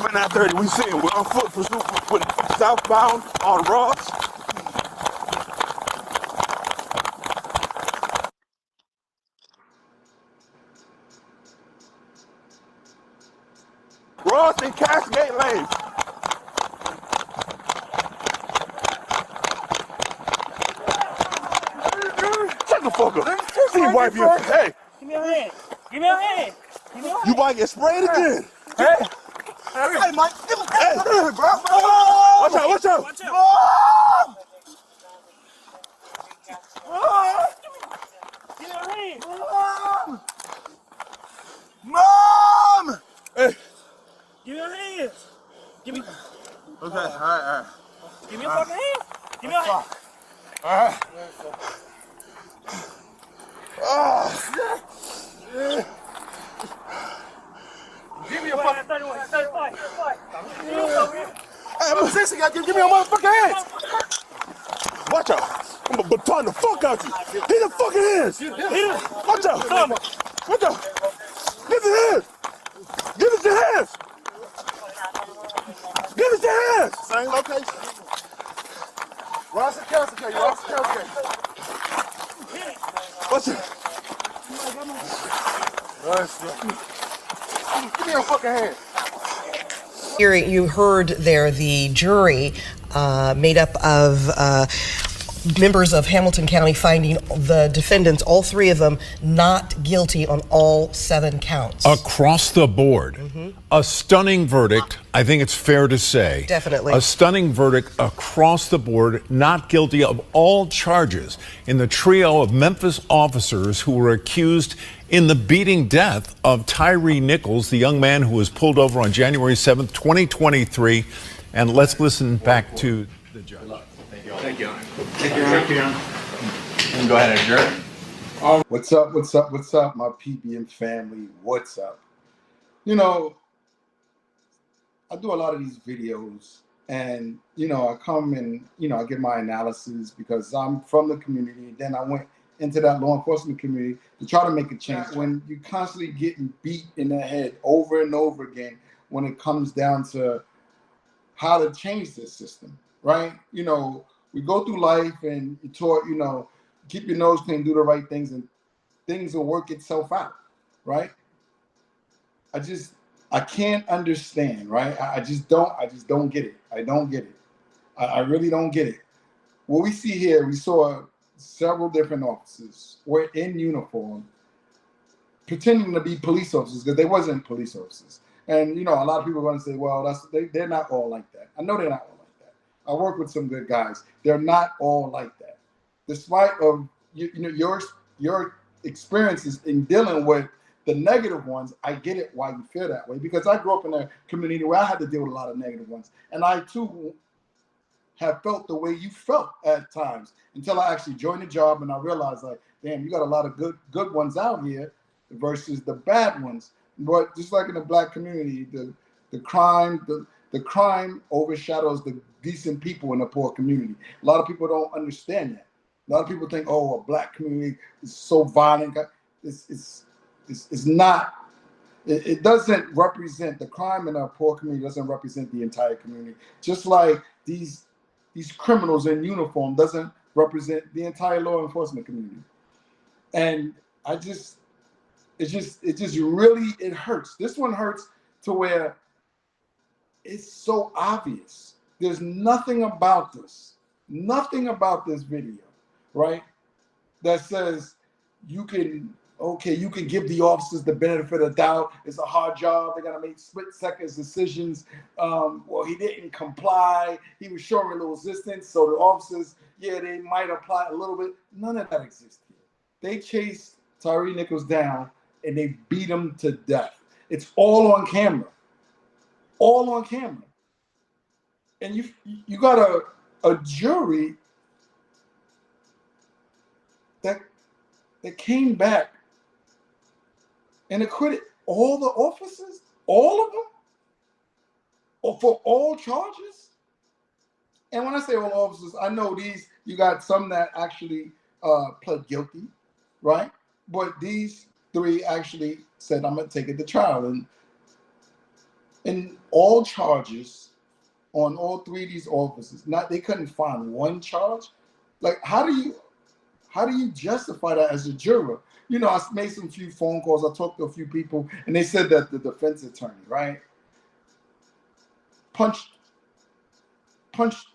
policemen out there, we see him. We're on foot pursuit with southbound on Ross. Ross and Cascade Lanes. Shut the fuck up. See you wipe your hey. Give me your hand. Give me your hand. Give me your hand. You might get sprayed again. Hey. Hey, Mike. Hey, bro. Watch out, watch out. Watch out. Give me your hand. Mom! Hey. Give me your hands. Give me. Okay, all right. Give me your fucking hand. Give me your hand. All right. Give me a fucking. 35. Hey, I'm a sissy guy. Give me a motherfucking hands. Watch out. I'm gonna baton the fuck out you. Hit the fucking hands. Watch out. Watch out. Give the hands. Give us your hands. Give us your hands. Same location. Ross and Kelsey. Ross and Kelsey. Watch out. Give me your fucking hand. You heard there the jury made up of members of Hamilton County finding the defendants, all three of them, not guilty on all 7 counts. Across the board. A stunning verdict, I think it's fair to say. Definitely. A stunning verdict across the board, not guilty of all charges in the trio of Memphis officers who were accused in the beating death of Tyre Nichols, the young man who was pulled over on January 7th, 2023. And let's listen back to the judge. Thank you. And go ahead and adjourn. What's up, my PBM family? What's up? You know, I do a lot of these videos and, I come and, I give my analysis because I'm from the community. Then I went into that law enforcement community to try to make a change. When you're constantly getting beat in the head over and over again, when it comes down to how to change this system, right? We go through life and you're taught, keep your nose clean, do the right things, and things will work itself out, right? I can't understand, right? I just don't get it. I don't get it. I really don't get it. What we see here, we saw several different officers were in uniform, pretending to be police officers because they wasn't police officers. And a lot of people are going to say, well, they're not all like that. I know they're not all like that. I work with some good guys. They're not all like that. Despite of your experiences in dealing with the negative ones, I get it why you feel that way, because I grew up in a community where I had to deal with a lot of negative ones, and I too have felt the way you felt at times until I actually joined the job and I realized, like, damn, you got a lot of good ones out here versus the bad ones. But just like in the black community, the crime overshadows the decent people in the poor community. A lot of people don't understand that. A lot of people think, oh, a black community is so violent. It's not. It doesn't represent the crime in a poor community. Doesn't represent the entire community. Just like these criminals in uniform doesn't represent the entire law enforcement community. And it just really hurts. This one hurts to where it's so obvious. There's nothing about this video, right, that says you can give the officers the benefit of the doubt. It's a hard job. They got to make split-second decisions. Well, he didn't comply. He was showing a little resistance. So the officers, they might apply a little bit. None of that exists here. They chased Tyre Nichols down and they beat him to death. It's all on camera. All on camera. And you got a jury that came back and acquitted all the officers, all of them, or for all charges. And when I say all officers, I know you got some that actually pled guilty, right? But these 3 actually said, I'm going to take it to trial. And And all charges on all three of these officers, they couldn't find one charge. Like, how do you justify that as a juror? I made some few phone calls. I talked to a few people, and they said that the defense attorney, right, punched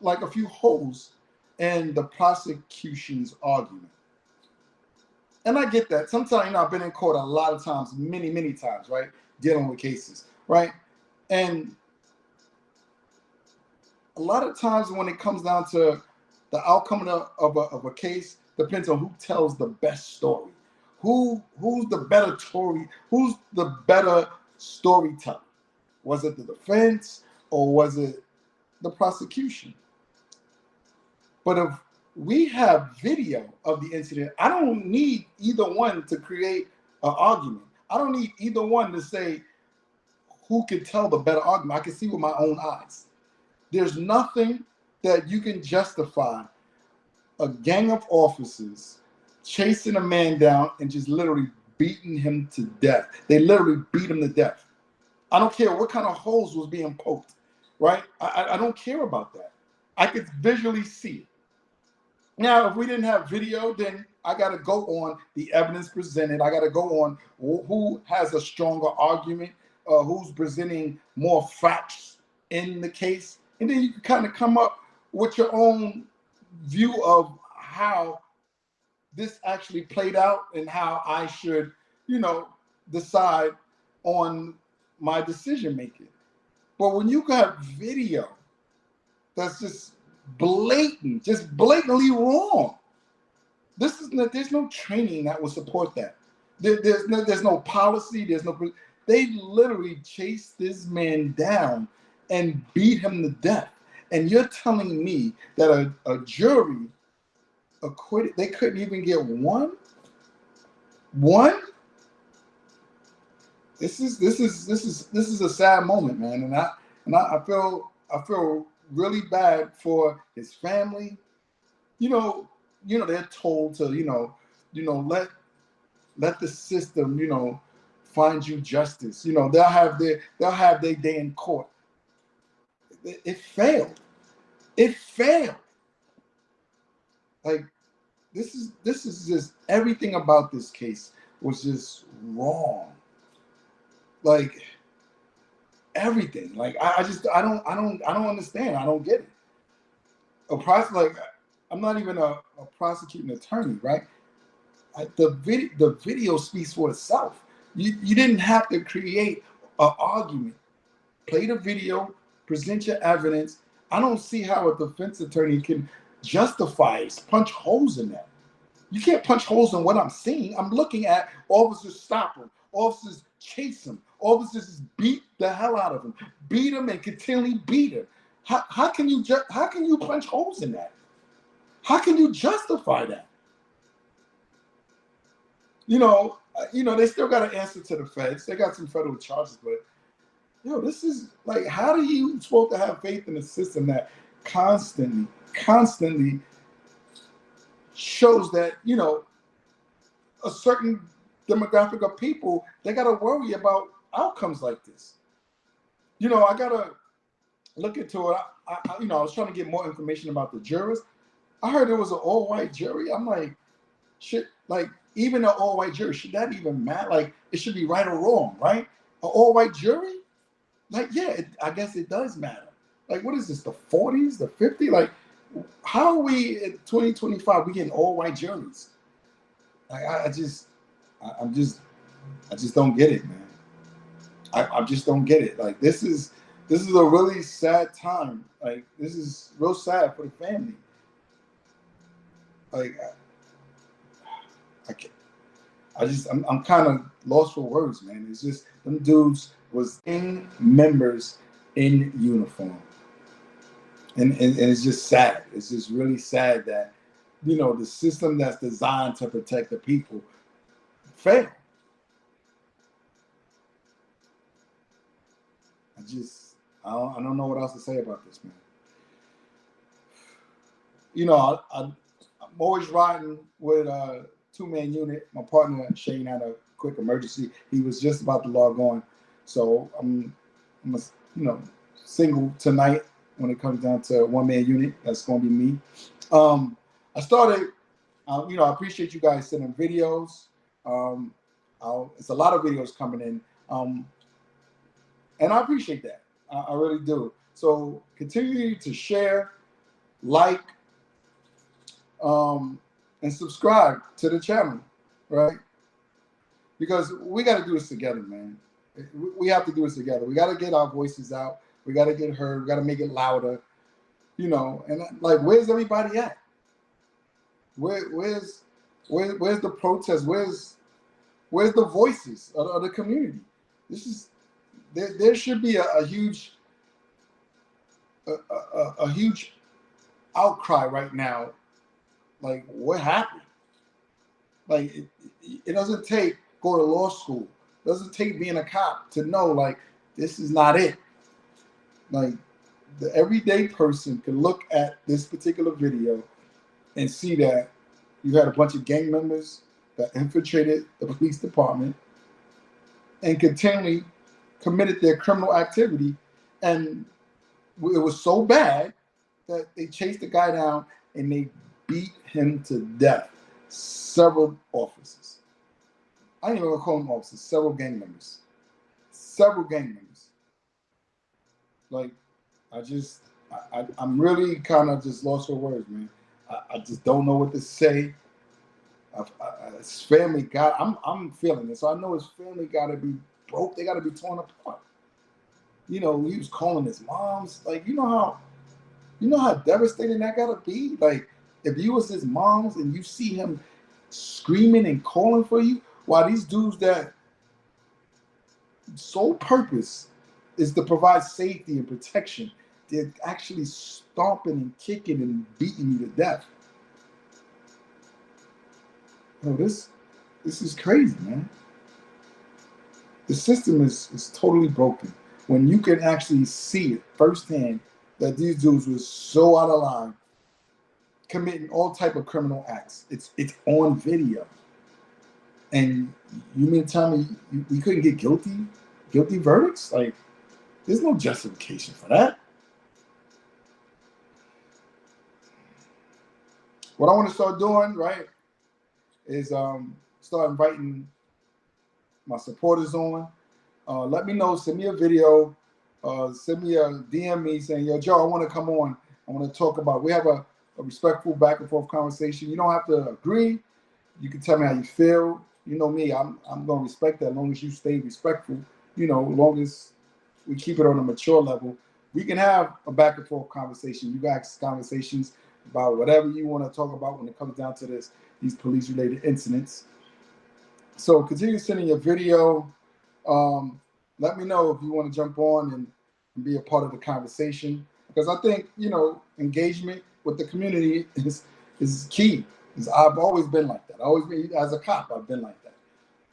like a few holes in the prosecution's argument. And I get that. Sometimes, I've been in court a lot of times, many, many times, right, dealing with cases, right? And a lot of times when it comes down to the outcome of a case, depends on who tells the best story. Who's the better story? Who's the better storyteller? Was it the defense or was it the prosecution? But if we have video of the incident, I don't need either one to create an argument. I don't need either one to say who can tell the better argument. I can see with my own eyes. There's nothing that you can justify a gang of officers chasing a man down and just literally beating him to death. They literally beat him to death. I don't care what kind of holes was being poked, right? I don't care about that. I could visually see it. Now, if we didn't have video, then I got to go on the evidence presented. I got to go on who has a stronger argument, who's presenting more facts in the case. And then you can kind of come up with your own view of how this actually played out and how I should, decide on my decision making. But when you got video that's just blatantly wrong, there's no training that will support that. There's no policy. They literally chased this man down and beat him to death. And you're telling me that a jury acquitted? They couldn't even get one. This is a sad moment, man. And I feel really bad for his family. They're told to let the system find you justice. They'll have their day in court. It failed. Like, this is just, everything about this case was just wrong. Like, everything. Like, I don't understand. I don't get it. I'm not even a prosecuting attorney, right? The video speaks for itself. You didn't have to create an argument. Play the video, present your evidence. I don't see how a defense attorney can justify punch holes in that. You can't punch holes in what I'm seeing. I'm looking at officers stop him, officers chase him, officers beat the hell out of him, beat him and continually beat him. How can you punch holes in that? How can you justify that? They still got to answer to the feds. They got some federal charges, but this is like, how are you supposed to have faith in a system that constantly shows that, a certain demographic of people, they got to worry about outcomes like this? I got to look into it. I was trying to get more information about the jurors. I heard it was an all-white jury. I'm like, shit, like, even an all-white jury, should that even matter? Like, it should be right or wrong, right? An all-white jury? Like, yeah, I guess it does matter. Like, what is this, the 40s, the 50s? Like, how are we in 2025, we getting all-white juries? Like, I just don't get it, man. I just don't get it. Like, this is a really sad time. Like, this is real sad for the family. Like, I'm kind of lost for words, man. It's just, them dudes was members in uniform. And it's just sad. It's just really sad that, the system that's designed to protect the people failed. I don't know what else to say about this, man. I'm always riding with a two-man unit. My partner Shane had a quick emergency. He was just about to log on, so I'm I'm a, single tonight when it comes down to a one-man unit. That's going to be me. I started, I appreciate you guys sending videos. It's a lot of videos coming in. And I appreciate that. I really do. So continue to share, like, and subscribe to the channel, right? Because we got to do this together, man. We have to do this together. We got to get our voices out. We got to get heard. We got to make it louder, And like, where's everybody at? Where's the protest? Where's the voices of the community? There should be a huge outcry right now. Like, what happened? Like, it doesn't take going to law school. It doesn't take being a cop to know, like, this is not it. Like, the everyday person can look at this particular video and see that you had a bunch of gang members that infiltrated the police department and continually committed their criminal activity. And it was so bad that they chased the guy down and they beat him to death. Several officers. I ain't even gonna call them officers. Several gang members. Like, I'm really kind of just lost for words, man. I just don't know what to say. His family I'm feeling it. So I know his family got to be broke. They got to be torn apart. He was calling his moms. Like, you know how devastating that got to be? Like, if you was his moms and you see him screaming and calling for you, while these dudes that sole purpose is to provide safety and protection, they're actually stomping and kicking and beating you to death. This is crazy, man. The system is totally broken. When you can actually see it firsthand that these dudes were so out of line, committing all type of criminal acts. It's on video. And you mean to tell me we couldn't get guilty verdicts? Like, there's no justification for that. What I want to start doing, right, is start inviting my supporters on. Let me know. Send me a video. Send me a DM me saying, yo, Joe, I want to come on. I want to talk about. We have a respectful back and forth conversation. You don't have to agree. You can tell me how you feel. You know me. I'm gonna respect that as long as you stay respectful. As long as we keep it on a mature level, we can have a back and forth conversation. You guys conversations about whatever you want to talk about when it comes down to these police related incidents. So continue sending your video. Let me know if you want to jump on and be a part of the conversation, because I think engagement with the community is key. I've always been like that. As a cop, I've been like that.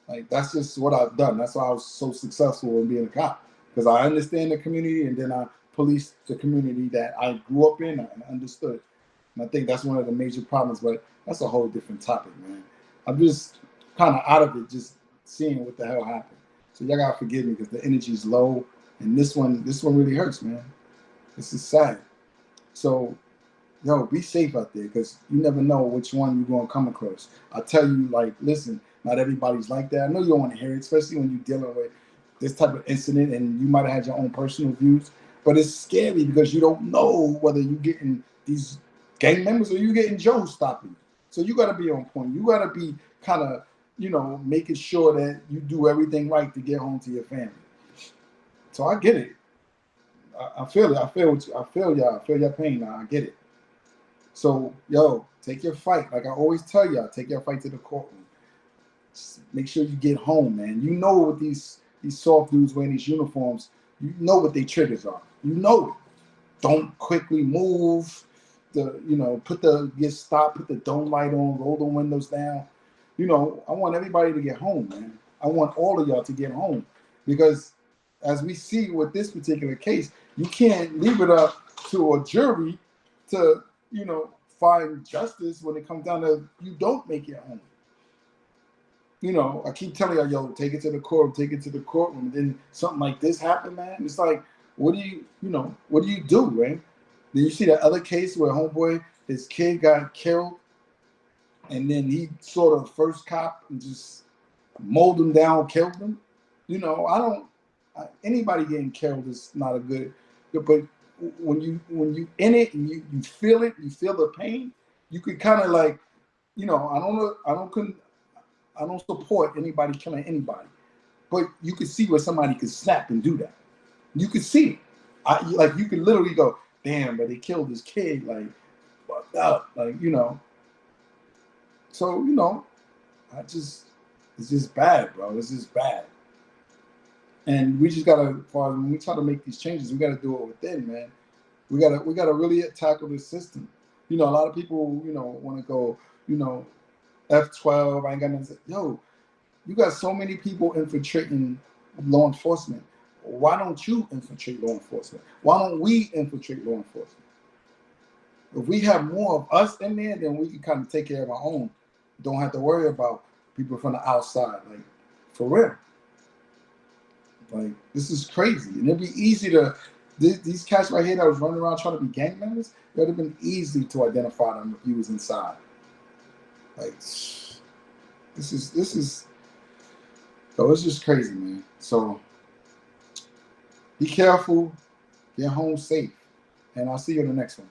Like, that's just what I've done. That's why I was so successful in being a cop, because I understand the community and then I police the community that I grew up in and understood. And I think that's one of the major problems, but that's a whole different topic, man. I'm just kind of out of it, just seeing what the hell happened. So y'all gotta forgive me because the energy is low, and this one really hurts, man. This is sad. So, be safe out there, because you never know which one you're gonna come across. I tell you, like, listen, not everybody's like that. I know you don't want to hear it, especially when you're dealing with this type of incident and you might have had your own personal views. But it's scary because you don't know whether you're getting these gang members or you're getting Joe stopping. So you got to be on point. You got to be kind of, making sure that you do everything right to get home to your family. So I get it. I feel it. I feel y'all. I feel your pain now. I get it. So, take your fight. Like I always tell y'all, take your fight to the courtroom. Just make sure you get home, man. You know what these soft dudes wearing these uniforms, you know what their triggers are. You know it. Don't quickly move. Get stopped, put the dome light on, roll the windows down. I want everybody to get home, man. I want all of y'all to get home, because as we see with this particular case, you can't leave it up to a jury to, find justice when it comes down to you don't make it home. you know, I keep telling y'all, yo, take it to the courtroom, take it to the courtroom. And then something like this happened, man. It's like, what do you know, what do you do, right? Then you see that other case where homeboy, his kid got killed, and then he saw the first cop and just mowed him down, killed him. You know, anybody getting killed is not a good, but when you in it and you feel it, you feel the pain, you could kind of like, you know, I don't support anybody killing anybody, but you could see where somebody could snap and do that. You could see it. Like you could literally go, damn, but they killed this kid, like fucked up, like, you know. So, you know, it's just bad, bro. It's just bad. And we just gotta, when we try to make these changes, we gotta do it within, man. We gotta really tackle this system. You know, a lot of people, you know, want to go, you know, F12. I ain't got nothing. Yo, you got so many people infiltrating law enforcement. Why don't you infiltrate law enforcement? Why don't we infiltrate law enforcement? If we have more of us in there, then we can kind of take care of our own. Don't have to worry about people from the outside. Like, for real. Like, this is crazy. And it'd be easy to, these cats right here that was running around trying to be gang members, it would have been easy to identify them if you was inside. Like, this is, so it's just crazy, man. So, be careful, get home safe, and I'll see you in the next one.